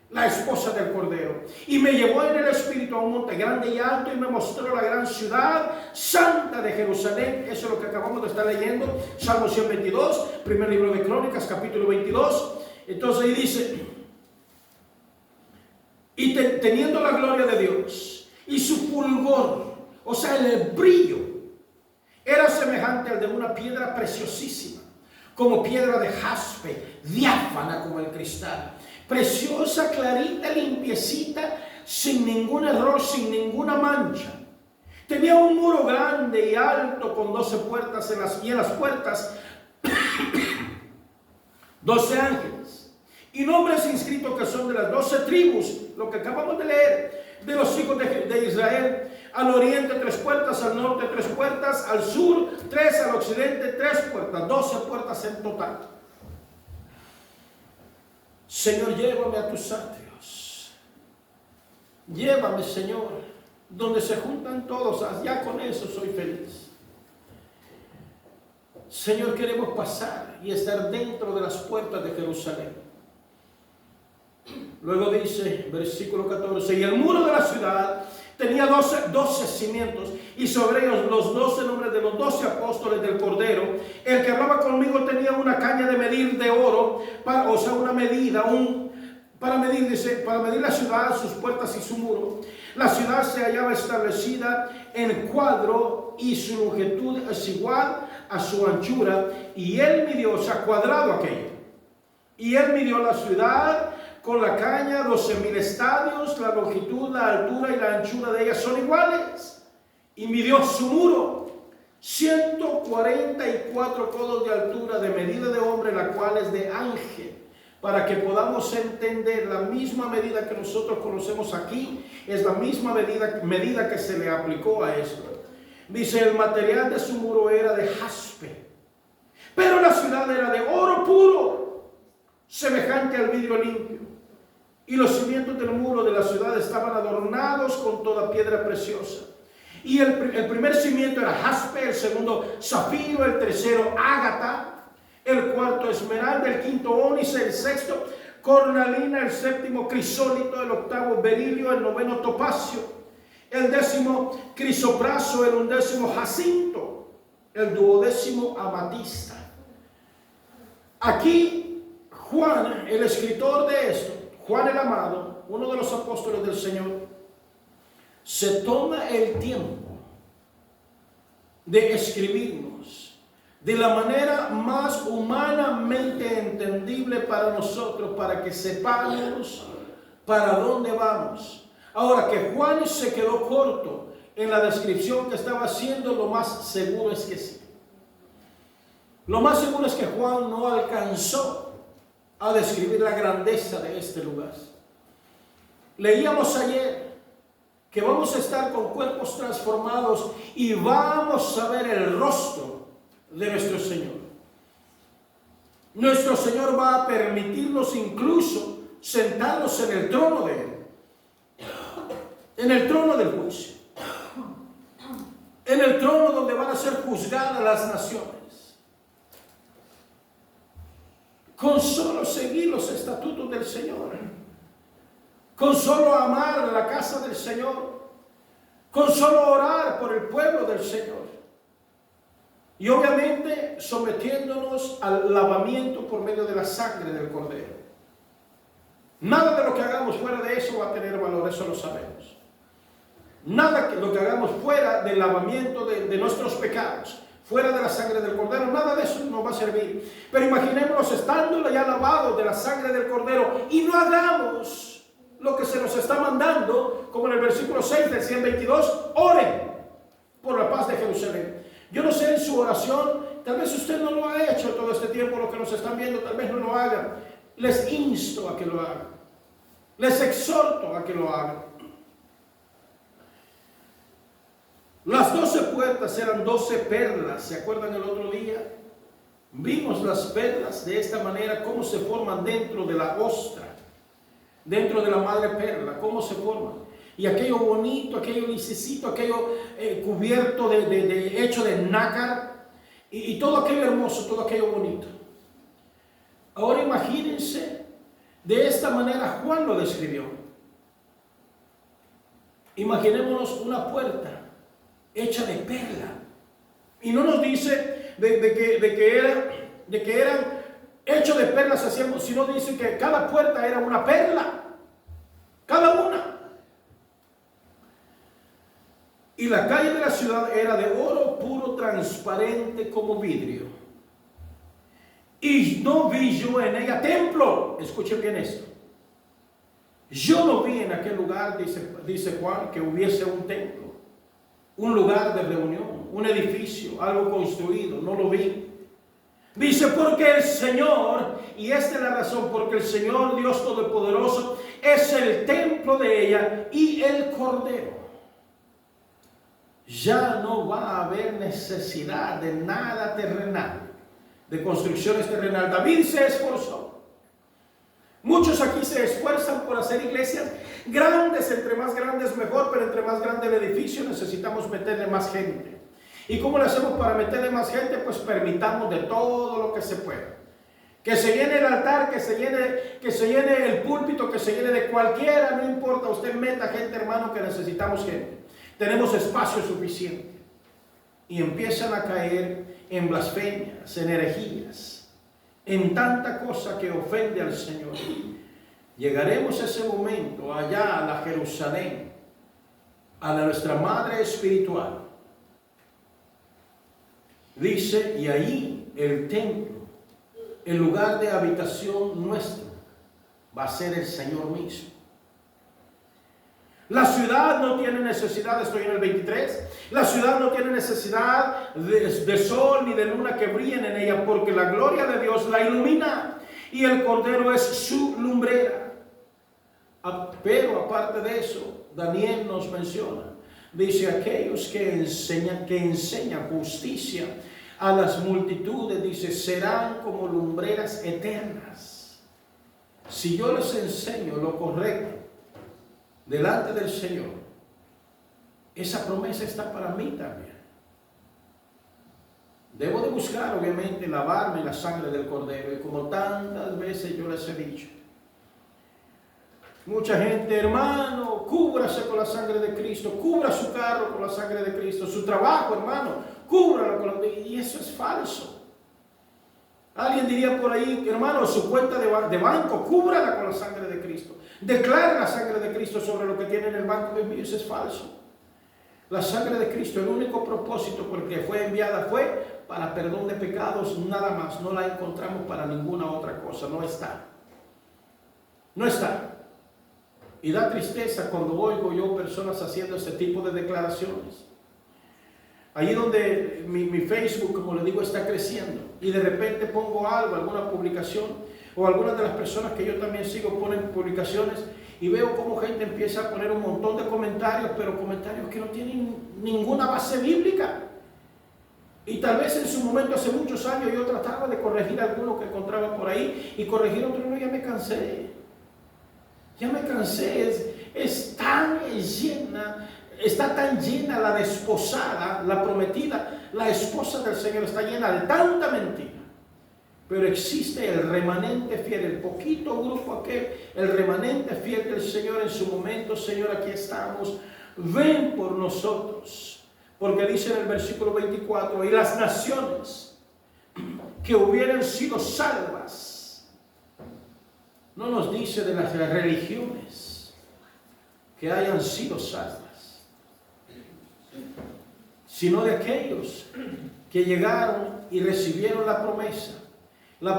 [SPEAKER 1] la esposa del Cordero. Y me llevó en el Espíritu a un monte grande y alto y me mostró la gran ciudad santa de Jerusalén. Eso es lo que acabamos de estar leyendo, Salmo 122, primer libro de Crónicas, capítulo 22. Entonces ahí dice, y teniendo la gloria de Dios y su fulgor, o sea, el brillo, era semejante al de una piedra preciosísima, como piedra de jaspe, diáfana como el cristal, preciosa, clarita, limpiecita, sin ningún error, sin ninguna mancha. Tenía un muro grande y alto con 12 puertas y en las puertas 12 ángeles y nombres inscritos que son de las 12 tribus, lo que acabamos de leer, de los hijos de Israel. Al oriente 3 puertas, al norte 3 puertas, al sur 3, al occidente 3 puertas, 12 puertas en total. Señor, llévame a tus atrios. Llévame, Señor, donde se juntan todos. Ya con eso soy feliz. Señor, queremos pasar y estar dentro de las puertas de Jerusalén. Luego dice, versículo 14, y el muro de la ciudad tenía 12 cimientos, y sobre ellos los 12 nombres de los 12 apóstoles del Cordero. El que hablaba conmigo tenía una caña de medir de oro, o sea, una medida, para medir la ciudad, sus puertas y su muro. La ciudad se hallaba establecida en cuadro, y su longitud es igual a su anchura, y él midió, o sea, cuadrado aquello, y él midió la ciudad con la caña, 12,000 estadios, la longitud, la altura y la anchura de ellas son iguales. Y midió su muro, 144 codos de altura, de medida de hombre, la cual es de ángel, para que podamos entender la misma medida que nosotros conocemos aquí, es la misma medida que se le aplicó a esto. Dice, el material de su muro era de jaspe, pero la ciudad era de oro puro, semejante al vidrio limpio. Y los cimientos del muro de la ciudad estaban adornados con toda piedra preciosa. Y el primer cimiento era jaspe, el segundo zafiro, el tercero ágata, el cuarto esmeralda, el quinto ónice, el sexto cornalina, el séptimo crisólito, el octavo berilio, el noveno topacio, el 10º crisopraso, el 11º jacinto, el 12º amatista. Aquí Juan, el escritor de esto, Juan el amado, uno de los apóstoles del Señor, se toma el tiempo de escribirnos de la manera más humanamente entendible para nosotros, para que sepamos para dónde vamos. Ahora, que Juan se quedó corto en la descripción que estaba haciendo, lo más seguro es que sí. Lo más seguro es que Juan no alcanzó a describir la grandeza de este lugar. Leíamos ayer que vamos a estar con cuerpos transformados y vamos a ver el rostro de nuestro Señor. Nuestro Señor va a permitirnos incluso sentarnos en el trono de Él, en el trono del juicio, en el trono donde van a ser juzgadas las naciones. con solo seguir los estatutos del Señor, con solo amar la casa del Señor, con solo orar por el pueblo del Señor. Y obviamente sometiéndonos al lavamiento por medio de la sangre del Cordero. Nada de lo que hagamos fuera de eso va a tener valor, eso lo sabemos. Nada de lo que hagamos fuera del lavamiento de nuestros pecados, fuera de la sangre del Cordero, nada de eso nos va a servir. Pero imaginémonos estando ya lavados de la sangre del Cordero y no hagamos lo que se nos está mandando, como en el versículo 6 del 122, oren por la paz de Jerusalén. Yo no sé en su oración, tal vez usted no lo ha hecho todo este tiempo, los que nos están viendo tal vez no lo hagan. Les insto a que lo hagan. Les exhorto a que lo hagan. Las 12 puertas eran 12 perlas. ¿Se acuerdan el otro día? Vimos las perlas de esta manera, cómo se forman dentro de la ostra, dentro de la madre perla, cómo se forman. Y aquello bonito, aquello lisecito, aquello cubierto hecho de nácar, y todo aquello hermoso, todo aquello bonito. Ahora imagínense, de esta manera Juan lo describió. Imaginémonos una puerta hecha de perla. Y no nos dice de que eran hechos de perlas, sino dice que cada puerta era una perla. Cada una. Y la calle de la ciudad era de oro puro, transparente como vidrio. Y no vi yo en ella templo. Escuchen bien esto. Yo no vi en aquel lugar, dice Juan, que hubiese un templo, un lugar de reunión, un edificio, algo construido. No lo vi. Dice, porque el Señor, y esta es la razón, porque el Señor Dios Todopoderoso es el templo de ella y el Cordero. Ya no va a haber necesidad de nada terrenal, de construcciones terrenales. David se esforzó. Muchos aquí se esfuerzan por hacer iglesias grandes, entre más grandes mejor, pero entre más grande el edificio necesitamos meterle más gente. ¿Y cómo le hacemos para meterle más gente? Pues permitamos de todo lo que se pueda. Que se llene el altar, que se llene el púlpito, que se llene de cualquiera, no importa, usted meta gente, hermano, que necesitamos gente. Tenemos espacio suficiente. Y empiezan a caer en blasfemias, en herejías, en tanta cosa que ofende al Señor. Llegaremos a ese momento allá a la Jerusalén, a nuestra madre espiritual. Dice, y ahí el templo, el lugar de habitación nuestro, va a ser el Señor mismo. La ciudad no tiene necesidad, estoy en el 23, la ciudad no tiene necesidad de sol ni de luna que brillen en ella, porque la gloria de Dios la ilumina y el Cordero es su lumbrera. Pero aparte de eso, Daniel nos menciona, dice, aquellos que enseñan justicia a las multitudes, dice, serán como lumbreras eternas. Si yo les enseño lo correcto delante del Señor, esa promesa está para mí también. Debo de buscar, obviamente, lavarme en la sangre del Cordero, y como tantas veces yo les he dicho, mucha gente, hermano, cúbrase con la sangre de Cristo, cubra su carro con la sangre de Cristo, su trabajo, hermano, cúbralo con la... Y eso es falso. Alguien diría por ahí, hermano, su cuenta de banco, cúbrala con la sangre de Cristo. Declare la sangre de Cristo sobre lo que tiene en el banco de mío. Eso es falso. La sangre de Cristo, el único propósito por el que fue enviada fue para perdón de pecados, nada más. No la encontramos para ninguna otra cosa. No está. No está. Y da tristeza cuando oigo yo personas haciendo ese tipo de declaraciones. Allí donde mi Facebook, como le digo, está creciendo, y de repente pongo algo, alguna publicación, o algunas de las personas que yo también sigo ponen publicaciones, y veo cómo gente empieza a poner un montón de comentarios, pero comentarios que no tienen ninguna base bíblica. Y tal vez en su momento, hace muchos años, yo trataba de corregir alguno que encontraba por ahí, y corregir otro, no, ya me cansé. Ya me cansé, es tan llena, está tan llena la desposada, la prometida, la esposa del Señor está llena de tanta mentira. pero existe el remanente fiel, el poquito grupo aquel, el remanente fiel del Señor en su momento. Señor, aquí estamos, ven por nosotros, porque dice en el versículo 24, y las naciones que hubieran sido salvas, no nos dice de las religiones que hayan sido salvas, sino de aquellos que llegaron y recibieron la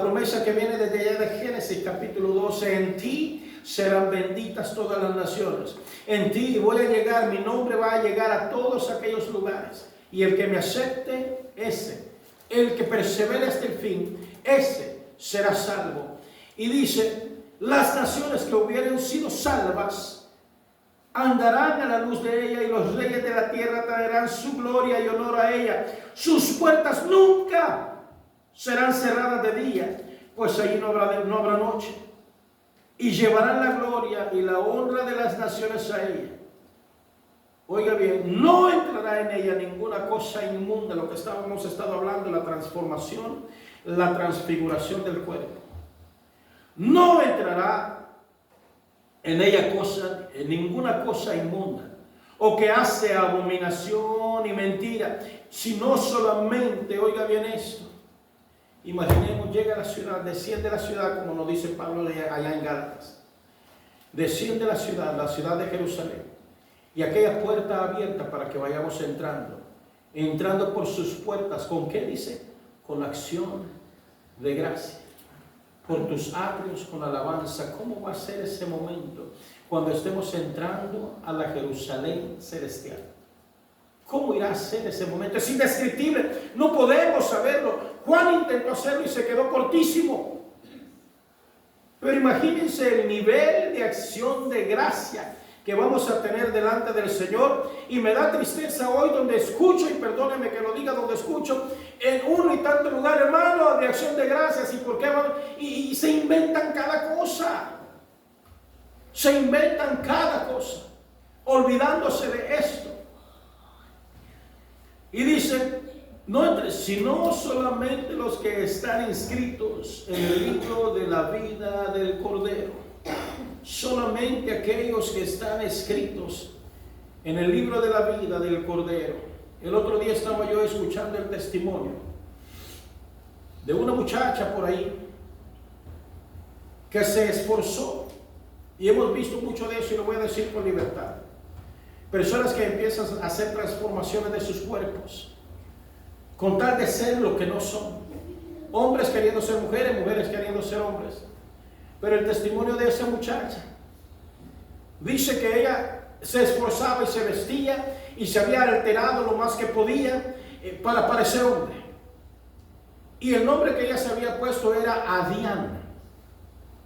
[SPEAKER 1] promesa que viene desde allá de Génesis capítulo 12, en ti serán benditas todas las naciones, en ti voy a llegar, mi nombre va a llegar a todos aquellos lugares, y el que me acepte, ese, el que persevere hasta el fin, ese será salvo. Y dice, las naciones que hubieran sido salvas andarán a la luz de ella, y los reyes de la tierra traerán su gloria y honor a ella. Sus puertas nunca serán cerradas de día, pues allí no habrá noche. Y llevarán la gloria y la honra de las naciones a ella. Oiga bien, no entrará en ella ninguna cosa inmunda, lo que hemos estado hablando, la transformación, la transfiguración del cuerpo. No entrará en ella ninguna cosa inmunda, o que hace abominación y mentira, sino solamente, oiga bien esto, imaginemos, llega a la ciudad, desciende la ciudad, como nos dice Pablo allá en Gálatas, desciende la ciudad de Jerusalén, y aquella puerta abierta para que vayamos entrando por sus puertas, ¿con qué dice? Con acción de gracia. Por tus atrios con alabanza. ¿Cómo va a ser ese momento cuando estemos entrando a la Jerusalén celestial? ¿Cómo irá a ser ese momento? Es indescriptible, no podemos saberlo. Juan intentó hacerlo y se quedó cortísimo. Pero imagínense el nivel de acción de gracia que vamos a tener delante del Señor. Y me da tristeza hoy donde escucho, y perdónenme que lo diga, donde escucho en uno y tanto lugar, hermano, de acción de gracias, y por qué y se inventan cada cosa, olvidándose de esto. Y dice, sino solamente los que están inscritos en el libro de la vida del Cordero. Solamente aquellos que están escritos en el libro de la vida del Cordero. El otro día estaba yo escuchando el testimonio de una muchacha por ahí que se esforzó, y hemos visto mucho de eso, y lo voy a decir con libertad. Personas que empiezan a hacer transformaciones de sus cuerpos con tal de ser lo que no son. Hombres queriendo ser mujeres, mujeres queriendo ser hombres. Pero el testimonio de esa muchacha dice que ella se esforzaba y se vestía y se había alterado lo más que podía para parecer hombre. Y el nombre que ella se había puesto era Adán,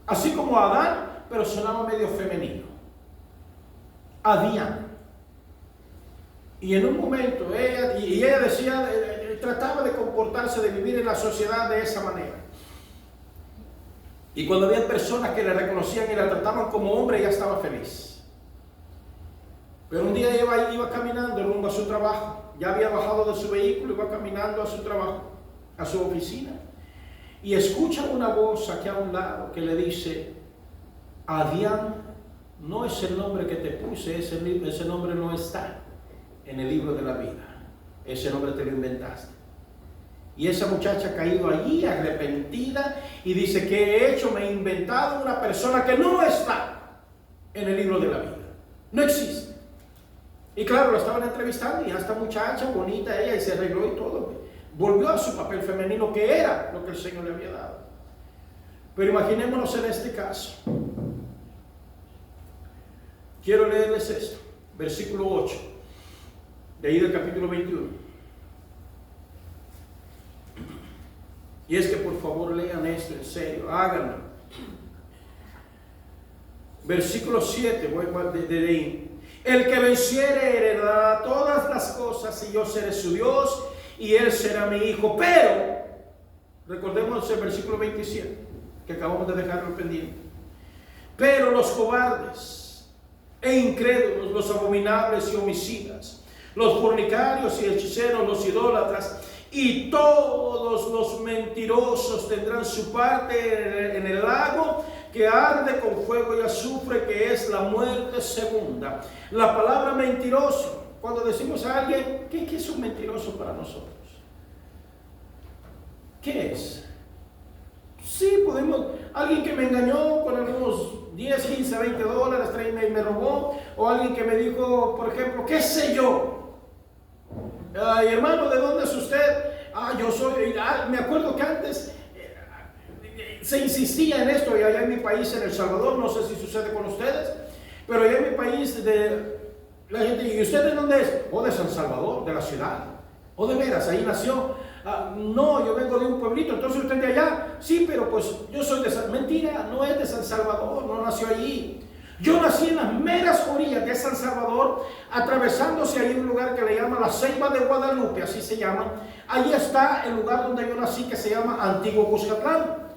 [SPEAKER 1] así como Adán, pero sonaba medio femenino. Adán. Y en un momento ella decía, trataba de comportarse, de vivir en la sociedad de esa manera. Y cuando había personas que la reconocían y la trataban como hombre, ella estaba feliz. Pero un día ella iba caminando rumbo a su trabajo. Ya había bajado de su vehículo, iba caminando a su trabajo, a su oficina. Y escucha una voz aquí a un lado que le dice, Adán no es el nombre que te puse, ese nombre no está en el libro de la vida. Ese nombre te lo inventaste. Y esa muchacha ha caído allí arrepentida y dice, ¿qué he hecho? Me he inventado una persona que no está en el libro de la vida. No existe. Y claro, la estaban entrevistando, y a esta muchacha bonita ella, y se arregló y todo. Volvió a su papel femenino, que era lo que el Señor le había dado. Pero imaginémonos en este caso. Quiero leerles esto, versículo 8, de ahí del capítulo 21. Y es que por favor lean esto en serio, háganlo. Versículo 7, voy de ahí. El que venciere heredará todas las cosas, y yo seré su Dios, y él será mi hijo. Pero, recordemos el versículo 27, que acabamos de dejarlo pendiente. Pero los cobardes e incrédulos, los abominables y homicidas, los fornicarios y hechiceros, los idólatras, y todos los mentirosos tendrán su parte en el lago que arde con fuego y azufre, que es la muerte segunda. La palabra mentiroso, cuando decimos a alguien, ¿qué es un mentiroso para nosotros? ¿Qué es? Sí, podemos, alguien que me engañó con algunos 10, 15, 20 dólares, me robó, o alguien que me dijo, por ejemplo, qué sé yo, ay, hermano, ¿de dónde es usted? Yo soy, me acuerdo que antes se insistía en esto, y allá en mi país, en El Salvador, no sé si sucede con ustedes, pero allá en mi país, la gente, ¿y usted de dónde es? O de San Salvador, de la ciudad, o de veras, ahí nació. No, yo vengo de un pueblito. Entonces usted de allá, sí, pero pues yo soy de mentira, no es de San Salvador, no nació allí. Yo nací en las meras orillas de San Salvador, atravesándose ahí un lugar que le llama la Ceiba de Guadalupe, así se llama. Ahí está el lugar donde yo nací, que se llama Antiguo Cuscatlán.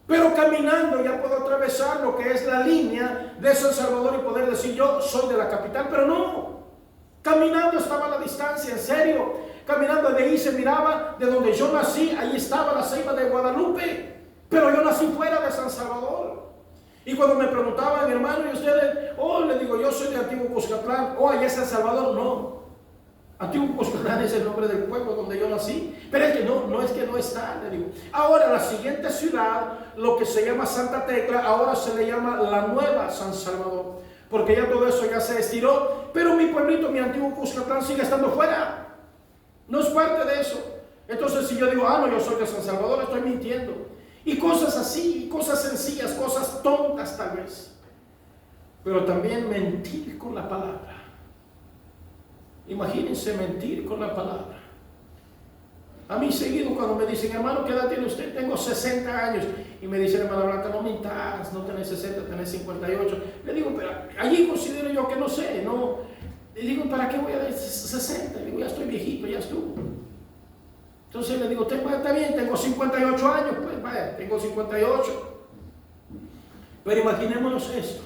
[SPEAKER 1] Pero caminando ya puedo atravesar lo que es la línea de San Salvador y poder decir yo soy de la capital, pero no. Caminando estaba la distancia, en serio. Caminando de ahí se miraba de donde yo nací, ahí estaba la Ceiba de Guadalupe, pero yo nací fuera de San Salvador. Y cuando me preguntaban, hermano, ¿y ustedes? Oh, le digo, yo soy de Antiguo Cuscatlán. Oh, allá es San Salvador. No, Antiguo Cuscatlán es el nombre del pueblo donde yo nací, pero es que no es que no está, le digo. Ahora la siguiente ciudad, lo que se llama Santa Tecla, ahora se le llama la Nueva San Salvador, porque ya todo eso ya se estiró, pero mi pueblito, mi Antiguo Cuscatlán sigue estando fuera. No es parte de eso. Entonces si yo digo, no, yo soy de San Salvador, estoy mintiendo. Y cosas así, cosas sencillas, cosas tontas tal vez. Pero también mentir con la palabra. Imagínense mentir con la palabra. A mí seguido cuando me dicen, hermano, ¿qué edad tiene usted? Tengo 60 años. Y me dicen, hermana Blanca, no mintas, no tenés 60, tenés 58. Le digo, pero allí considero yo que no sé, no. Le digo, ¿para qué voy a dar 60? Le digo, ya estoy viejito, ya estuvo. Entonces le digo, está bien, tengo 58 años, pues vaya, tengo 58. Pero imaginémonos esto,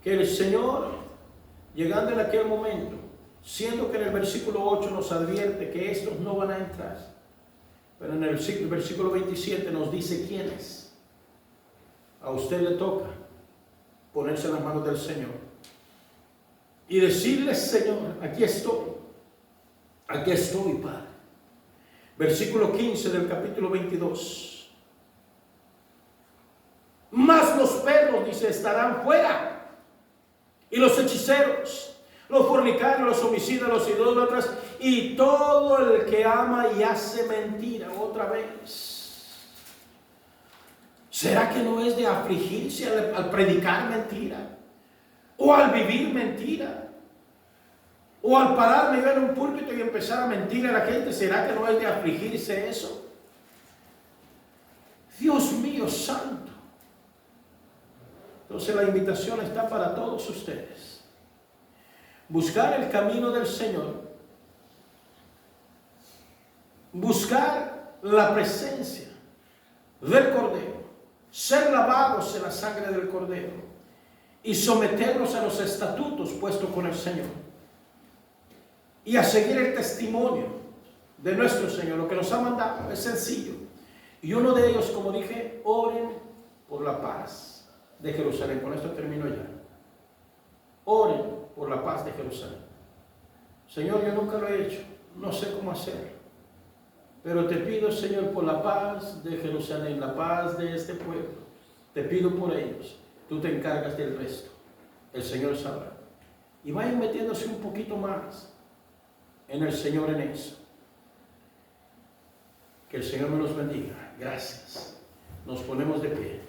[SPEAKER 1] que el Señor, llegando en aquel momento, siendo que en el versículo 8 nos advierte que estos no van a entrar, pero en el versículo 27 nos dice quiénes. A usted le toca ponerse en las manos del Señor y decirle, Señor, aquí estoy, Padre. Versículo 15 del capítulo 22. Mas los perros, dice, estarán fuera, y los hechiceros, los fornicarios, los homicidas, los idólatras, y todo el que ama y hace mentira. Otra vez, ¿será que no es de afligirse al predicar mentira? O al vivir mentira, o al pararme yo en un púlpito y empezar a mentir a la gente, ¿será que no es de afligirse eso? Dios mío santo. Entonces la invitación está para todos ustedes. Buscar el camino del Señor, buscar la presencia del Cordero, ser lavados en la sangre del Cordero y someternos a los estatutos puestos por el Señor y a seguir el testimonio de nuestro Señor. Lo que nos ha mandado es sencillo, y uno de ellos, como dije, oren por la paz de Jerusalén. Con esto termino ya. Oren por la paz de Jerusalén. Señor, yo nunca lo he hecho, no sé cómo hacerlo, pero te pido, Señor, por la paz de Jerusalén, la paz de este pueblo. Te pido por ellos. Tú te encargas del resto. El Señor sabrá. Y vayan metiéndose un poquito más en el Señor en eso. Que el Señor me los bendiga. Gracias. Nos ponemos de pie.